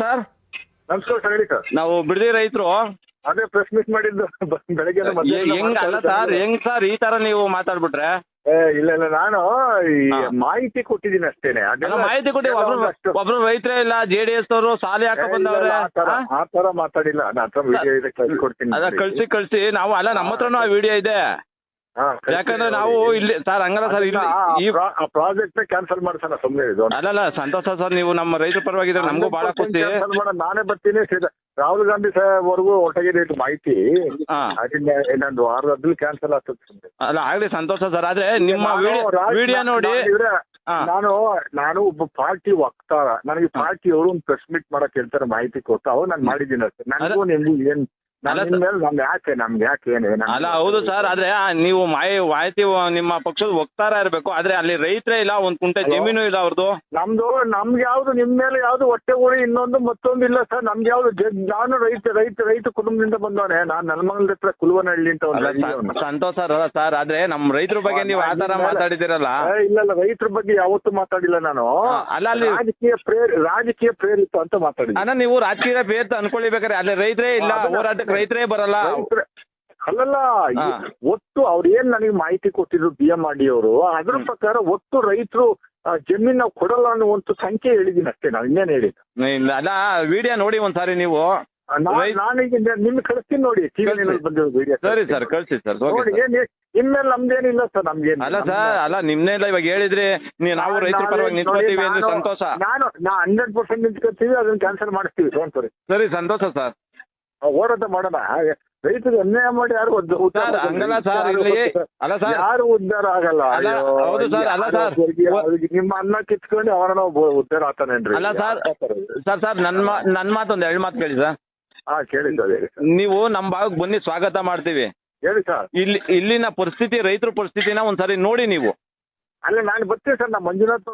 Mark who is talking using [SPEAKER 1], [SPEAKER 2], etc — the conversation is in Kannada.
[SPEAKER 1] ಸರ್
[SPEAKER 2] ನಮಸ್ಕಾರ ಸರ್, ಹೇಳಿ ಸರ್.
[SPEAKER 1] ನಾವು ಬಿಡದಿ ರೈತರು.
[SPEAKER 2] ಅದೇ ಪ್ರೆಸ್ ಮೀಟ್ ಮಾಡಿದ್ದು ಬೆಳಗ್ಗೆ.
[SPEAKER 1] ಹೆಂಗ್ ಅಲ್ಲ ಸರ್, ಹೆಂಗ್ ಸರ್ ಈ ತರ ನೀವು ಮಾತಾಡ್ಬಿಟ್ರೆ?
[SPEAKER 2] ಇಲ್ಲ ಇಲ್ಲ, ನಾನು ಈ ಮಾಹಿತಿ ಕೊಟ್ಟಿದ್ದೀನಿ ಅಷ್ಟೇನೆ.
[SPEAKER 1] ಮಾಹಿತಿ ಕೊಟ್ಟಿ ಒಬ್ರು ರೈತರೇ ಇಲ್ಲ, JDS ಅವರು ಸಾಲಿ ಹಾಕ ಬಂದವ್ರೆ.
[SPEAKER 2] ಆ ತರ ಮಾತಾಡಿಲ್ಲ. ನಾನು ವಿಡಿಯೋ ಇದೆ ಕಳ್ಸಿಕೊಡ್ತೀನಿ.
[SPEAKER 1] ಅದ ಕಳ್ಸಿ ನಾವು ಅಲ್ಲ, ನಮ್ಮ ಹತ್ರನೂ ಆ ವಿಡಿಯೋ ಇದೆ. ಯಾಕಂದ್ರೆ ನಾವು ಇಲ್ಲಿ ಸರ್ ಹಂಗಲ್ಲ ಸರ್, ಇಲ್ಲಿ ಈ
[SPEAKER 2] ಪ್ರಾಜೆಕ್ಟ್ ಕ್ಯಾನ್ಸಲ್ ಮಾಡ್ಸೋಣ ಸುಮ್ಮನೆ ಇದು.
[SPEAKER 1] ಅಲ್ಲಲ್ಲ ಸಂತೋಷ ಸರ್, ನೀವು ನಮ್ಮ ರೈತರ ಪರವಾಗಿದ್ರೆ ನಮಗೂ ಬಹಳ ಖುಷಿ.
[SPEAKER 2] ನಾನೇ ಬರ್ತೀನಿ. ರಾಹುಲ್ ಗಾಂಧಿ ಸಾಹೇಬ್ವರೆಗೂ ಒಟ್ಟಿಗೆ ಮಾಹಿತಿ ಅದನ್ನ ಇನ್ನೊಂದು ವಾರದಲ್ಲಿ ಕ್ಯಾನ್ಸಲ್ ಆಗ್ತದೆ.
[SPEAKER 1] ಅಲ್ಲ ಆಗ್ಲಿ ಸಂತೋಷ ಸರ್. ಆದ್ರೆ ನಿಮ್ಮ ವಿಡಿಯೋ ನೋಡಿ
[SPEAKER 2] ನಾನು ಒಬ್ಬ ಪಾರ್ಟಿ ವಕ್ತಾರ. ನನಗೆ ಪಾರ್ಟಿ ಅವರು ಒಂದು ಪ್ರೆಸ್ ಮೀಟ್ ಮಾಡಕ್ ಹೇಳ್ತಾರೆ, ಮಾಹಿತಿ ಕೊಟ್ಟು ಅವ್ ನಾನು ಮಾಡಿದ್ದೀನಿ ಅಷ್ಟೇ. ನನಗೂ ನಿಮ್ಗೂ ಏನ್ ನಮ್ಗೆ ಯಾಕೆ
[SPEAKER 1] ಅಲ್ಲ ಹೌದು ಸರ್. ಆದ್ರೆ ನೀವು ಮಾಹಿತಿ ನಿಮ್ಮ ಪಕ್ಷದ ವಕ್ತಾರ ಇರಬೇಕು. ಆದ್ರೆ ಅಲ್ಲಿ ರೈತರೇ ಇಲ್ಲ, ಒಂದ್ ಕುಂಟೆ ಜಮೀನು ಇಲ್ಲ ಅವ್ರದ್ದು.
[SPEAKER 2] ನಮ್ಗೆ ಯಾವ್ದು ನಿಮ್ ಮೇಲೆ ಯಾವ್ದು ಹೊಟ್ಟೆ ಊರಿ ಇನ್ನೊಂದು ಮತ್ತೊಂದು ಇಲ್ಲ ಸರ್. ನಮ್ಗೆ ಯಾವ್ದು ನಾನು ರೈತ ಕುಟುಂಬದಿಂದ ಬಂದವನೇ. ನಾನ್ ನೆಲಮಂಗಲದ ಹತ್ರ ಕುಲವನಹಳ್ಳಿ ಅಂತ.
[SPEAKER 1] ಸಂತೋಷ ಸರ್. ಆದ್ರೆ ನಮ್ ರೈತರ ಬಗ್ಗೆ ನೀವು ಆ ತರ ಮಾತಾಡಿದಿರಲ್ಲ.
[SPEAKER 2] ಇಲ್ಲ ರೈತರ ಬಗ್ಗೆ ಯಾವತ್ತೂ ಮಾತಾಡಿಲ್ಲ ನಾನು.
[SPEAKER 1] ಅಲ್ಲ ಅಲ್ಲಿ
[SPEAKER 2] ರಾಜಕೀಯ ಪ್ರೇರಿತ ಅಂತ ಮಾತಾಡಿಲ್ಲ.
[SPEAKER 1] ಅಣ್ಣ ನೀವು ರಾಜಕೀಯ ಪ್ರೇರಿತ ಅನ್ಕೊಳ್ಬೇಕಾರೆ ಅಲ್ಲಿ ರೈತರೇ ಇಲ್ಲ, ಹೋರಾಟಕ್ಕೆ ರೈತರೇ ಬರಲ್ಲ.
[SPEAKER 2] ಅಲ್ಲಲ್ಲ, ಒಟ್ಟು ಅವ್ರು ಏನ್ ನನಗೆ ಮಾಹಿತಿ ಕೊಟ್ಟಿದ್ರು BMRD ಅವರು, ಅದ್ರ ಪ್ರಕಾರ ಒಟ್ಟು ರೈತರು ಜಮೀನ್ ನಾವು ಕೊಡಲ್ಲ ಅನ್ನುವಂತ ಸಂಖ್ಯೆ ಹೇಳಿದೀನಿ ಅಷ್ಟೇ. ನಾವು ಇನ್ನೇನು ಹೇಳಿದ್ದು
[SPEAKER 1] ಅಲ್ಲ. ವಿಡಿಯೋ ನೋಡಿ ಒಂದ್ಸಾರಿ ನೀವು.
[SPEAKER 2] ನಾನೀಗ ನಿಮ್ಗೆ ಕಳಿಸ್ತೀನಿ ನೋಡಿ, ಬಂದಿರೋ ವಿಡಿಯೋ.
[SPEAKER 1] ಸರಿ ಸರ್, ಕಳ್ಸಿ ಸರ್.
[SPEAKER 2] ಇನ್ಮೇಲೆ ನಮ್ದೇನಿಲ್ಲ ಸರ್, ನಮ್ಗೇನು
[SPEAKER 1] ಅಲ್ಲ ಸರ್. ಅಲ್ಲ ನಿಮ್ನೆಲ್ಲ ಇವಾಗ ಹೇಳಿದ್ರಿ ನಾವು ರೈತರ ಪರವಾಗಿ ನಿಂತ್ಕೊತೀವಿ ಅಂದ್ರೆ ಸಂತೋಷ.
[SPEAKER 2] ನಾ 100% ನಿಂತ್ಕೊತೀವಿ, ಅದನ್ನ ಕ್ಯಾನ್ಸಲ್ ಮಾಡಿಸ್ತೀವಿ.
[SPEAKER 1] ಸರಿ ಸಂತೋಷ ಸರ್.
[SPEAKER 2] ಹೋರಾಟ ಮಾಡೋಣ. ರೈತರಿಗೆ ಅನ್ಯಾಯ ಮಾಡಿ ಯಾರು
[SPEAKER 1] ಹಂಗಲ್ಲ ಸರ್. ಇಲ್ಲಿ ಅಲ್ಲ ಸರ್,
[SPEAKER 2] ಯಾರು ಉದ್ಧಾರ ಆಗಲ್ಲ.
[SPEAKER 1] ಹೌದು ಸರ್. ಅಲ್ಲ ಸರ್,
[SPEAKER 2] ನಿಮ್ಮ ಅನ್ನ ಕಿತ್ಕೊಂಡು ಅವನ ಉದ್ಧಾರ ಆಗ್ತಾನೇನ್ರಿ?
[SPEAKER 1] ಅಲ್ಲ ಸರ್ ನನ್ ಮಾತೊಂದು 2 ಮಾತು ಕೇಳಿ ಸರ್.
[SPEAKER 2] ಕೇಳಿ ಸರ್.
[SPEAKER 1] ನೀವು ನಮ್ಮ ಭಾಗಕ್ಕೆ ಬನ್ನಿ, ಸ್ವಾಗತ ಮಾಡ್ತೀವಿ.
[SPEAKER 2] ಹೇಳಿ ಸರ್.
[SPEAKER 1] ಇಲ್ಲಿನ ಪರಿಸ್ಥಿತಿ, ರೈತರ ಪರಿಸ್ಥಿತಿನ ಒಂದ್ಸರಿ ನೋಡಿ ನೀವು.
[SPEAKER 2] ಅಲ್ಲ ನಾನು ಬರ್ತೀನಿ ಸರ್. ನಮ್ಮ ಮಂಜುನಾಥ್